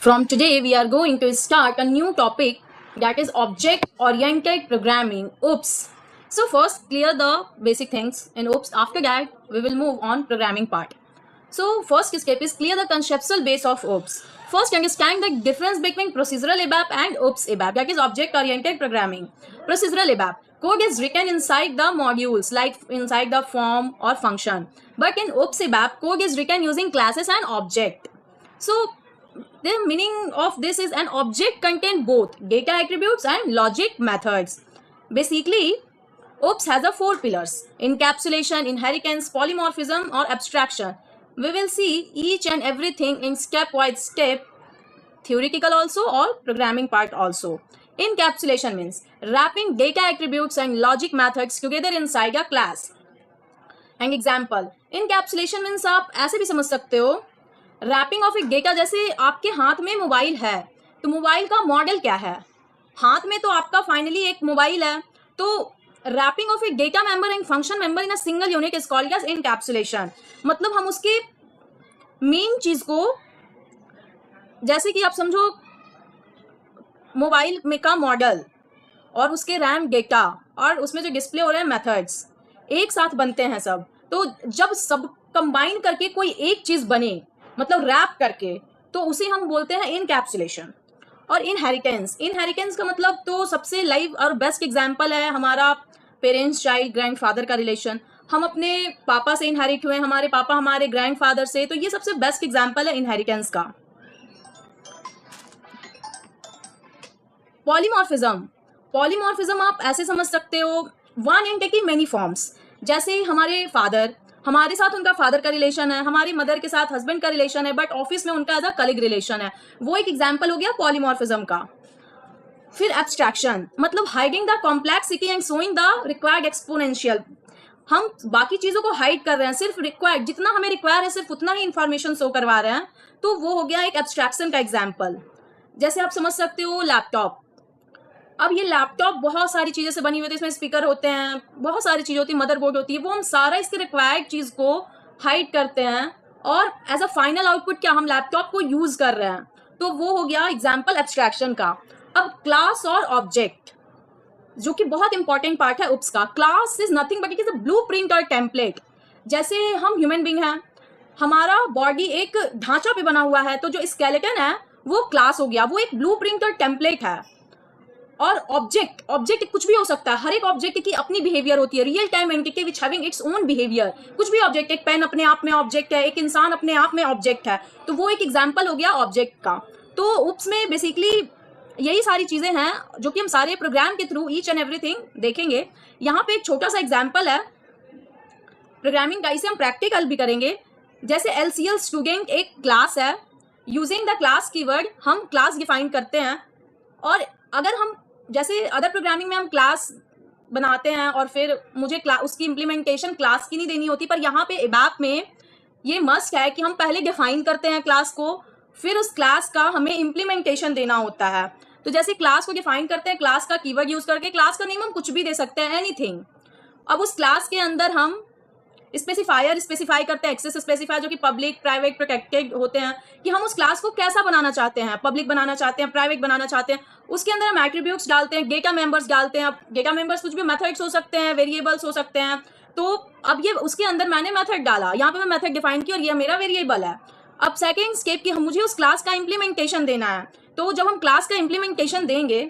From today, we are going to start a new topic, that is object-oriented programming, OOPS. So first, clear the basic things in OOPS. After that, we will move on programming part. So first step is clear the conceptual base of OOPS. First, understand the difference between procedural ABAP and OOPS ABAP, that is object-oriented programming. Procedural ABAP, code is written inside the modules, like inside the form or function. But in OOPS ABAP, code is written using classes and object. So the meaning of this is an object contain both data attributes and logic methods. Basically, OOPS has a 4 pillars: encapsulation, inheritance, polymorphism or abstraction. We will see each and everything in step-wise step, theoretical also or programming part also. Encapsulation means wrapping data attributes and logic methods together inside a class. And example, encapsulation means आप ऐसे भी समझ सकते हो, wrapping of एक data, जैसे आपके हाथ में मोबाइल है तो मोबाइल का मॉडल क्या है, हाथ में तो आपका फाइनली एक मोबाइल है, तो wrapping of a data member and function member in a single unit is called as encapsulation. मतलब हम उसके मेन चीज को, जैसे कि आप समझो मोबाइल में का मॉडल और उसके रैम डेटा और उसमें जो डिस्प्ले हो रहे हैं मेथड्स एक साथ बनते हैं सब, तो जब सब कंबाइन करके कोई एक चीज बने, मतलब रैप करके, तो उसे हम बोलते हैं इनकैप्सुलेशन. और इनहेरिटेंस का मतलब तो सबसे लाइव और बेस्ट एग्जांपल है हमारा पेरेंट्स चाइल्ड ग्रैंडफादर का रिलेशन. हम अपने पापा से इनहेरिट हुए, हमारे पापा हमारे ग्रैंडफादर से, तो ये सबसे बेस्ट एग्जांपल है इनहेरिटेंस का. पॉलीमॉर्फिज्म आप ऐसे समझ सकते हो, वन एंटिटी मेनी फॉर्म्स. जैसे हमारे फादर, हमारे साथ उनका फादर का रिलेशन है, हमारी मदर के साथ हस्बैंड का रिलेशन है, बट ऑफिस में उनका एज अ कलीग रिलेशन है. वो एक एग्जांपल हो गया पॉलीमॉर्फिज्म का. फिर एब्स्ट्रैक्शन, मतलब hiding the complexity and showing the required exponential. हम बाकी चीजों को हाइड कर रहे हैं, सिर्फ रिक्वायर्ड जितना हमें रिक्वायर है सिर्फ उतना ही इंफॉर्मेशन शो करवा रहे हैं, तो वो हो गया एक एब्स्ट्रैक्शन का एग्जाम्पल. जैसे आप समझ सकते हो लैपटॉप. अब ये लैपटॉप बहुत सारी चीज़ों से बनी हुई है, इसमें स्पीकर होते हैं, बहुत सारी चीज़ होती है, मदरबोर्ड होती है, वो हम सारा इसके रिक्वायर्ड चीज़ को हाइड करते हैं और एज अ फाइनल आउटपुट क्या हम लैपटॉप को यूज़ कर रहे हैं, तो वो हो गया एग्जाम्पल एब्स्ट्रैक्शन का. अब क्लास और ऑब्जेक्ट, जो कि बहुत इंपॉर्टेंट पार्ट है उप्स का. Class is nothing but it is a blueprint और टेम्पलेट. जैसे हम ह्यूमन बीइंग हैं, हमारा बॉडी एक ढांचा पे बना हुआ है, तो जो स्केलेटन है वो क्लास हो गया, वो एक ब्लूप्रिंट और टेम्पलेट है. और ऑब्जेक्ट कुछ भी हो सकता है, हर एक ऑब्जेक्ट की अपनी बिहेवियर होती है, real time entity which having its own behaviour. कुछ भी ऑब्जेक्ट, एक पेन अपने आप में ऑब्जेक्ट है, एक इंसान अपने आप में ऑब्जेक्ट है, तो वो एक एग्जांपल हो गया ऑब्जेक्ट का. तो उप्स में बेसिकली यही सारी चीजें हैं जो कि हम सारे प्रोग्राम के थ्रू ईच एंड एवरीथिंग देखेंगे. यहाँ पे एक छोटा सा एग्जाम्पल है प्रोग्रामिंग का, इसे हम प्रैक्टिकल भी करेंगे. जैसे LCL स्टूडेंट एक क्लास है, यूजिंग द क्लास कीवर्ड हम क्लास डिफाइन करते हैं. और अगर हम जैसे अदर प्रोग्रामिंग में हम क्लास बनाते हैं और फिर मुझे उसकी इम्प्लीमेंटेशन क्लास की नहीं देनी होती, पर यहाँ पे एबैप में ये मस्ट है कि हम पहले डिफाइन करते हैं क्लास को, फिर उस क्लास का हमें इम्प्लीमेंटेशन देना होता है. तो जैसे क्लास को डिफाइन करते हैं क्लास का कीवर्ड यूज करके, क्लास का नेम हम कुछ भी दे सकते हैं, एनीथिंग. अब उस क्लास के अंदर हम स्पेसिफायर स्पेसिफाई करते हैं, एक्सेस स्पेसिफायर, जो कि पब्लिक प्राइवेट प्रोटेक्टेड होते हैं, कि हम उस क्लास को कैसा बनाना चाहते हैं, पब्लिक बनाना चाहते हैं, प्राइवेट बनाना चाहते हैं. उसके अंदर हम एट्रीब्यूट्स डालते हैं, डेटा मेंबर्स डालते हैं. अब डेटा मेंबर्स कुछ भी मेथड्स हो सकते हैं, वेरिएबल्स हो सकते हैं. तो अब ये उसके अंदर मैंने मेथड डाला, यहाँ पे मैं मेथड डिफाइन की और ये मेरा वेरिएबल है. अब सेकेंड स्टेप की मुझे उस क्लास का इम्प्लीमेंटेशन देना है. तो जब हम क्लास का इम्प्लीमेंटेशन देंगे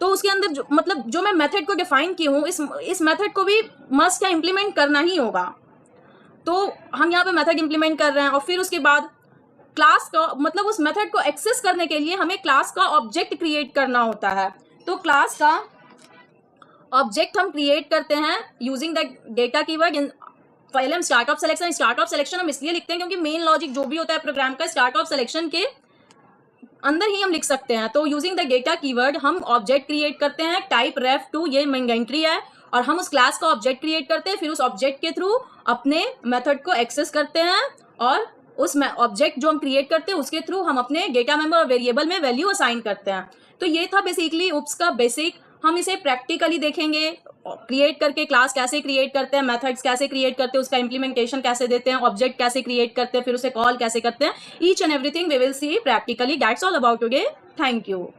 तो उसके अंदर मतलब जो मैं मेथड को डिफाइन की हूँ, इस मेथड को भी मस्ट क्या इम्प्लीमेंट करना ही होगा. तो हम यहाँ पे मेथड इम्प्लीमेंट कर रहे हैं और फिर उसके बाद क्लास का मतलब उस मेथड को एक्सेस करने के लिए हमें क्लास का ऑब्जेक्ट क्रिएट करना होता है. तो क्लास का ऑब्जेक्ट हम क्रिएट करते हैं यूजिंग द डेटा कीवर्ड. पहले हम स्टार्ट ऑफ सिलेक्शन हम इसलिए लिखते हैं क्योंकि मेन लॉजिक जो भी होता है प्रोग्राम का स्टार्ट ऑफ सिलेक्शन के अंदर ही हम लिख सकते हैं. तो यूजिंग द डेटा कीवर्ड हम ऑब्जेक्ट क्रिएट करते हैं, टाइप ref2, ये मेन एंट्री है, और हम उस क्लास का ऑब्जेक्ट क्रिएट करते हैं, फिर उस ऑब्जेक्ट के थ्रू अपने मेथड को एक्सेस करते हैं और उस ऑब्जेक्ट जो हम क्रिएट करते हैं उसके थ्रू हम अपने डेटा मेंबर और वेरिएबल में वैल्यू असाइन करते हैं. तो ये था बेसिकली उप्स का बेसिक. हम इसे प्रैक्टिकली देखेंगे क्रिएट करके क्लास कैसे क्रिएट करते हैं, मेथड्स कैसे क्रिएट करते हैं, उसका इम्प्लीमेंटेशन कैसे देते हैं, ऑब्जेक्ट कैसे क्रिएट करते हैं, फिर उसे कॉल कैसे करते हैं, each and everything we will see practically. That's all about today. Thank you.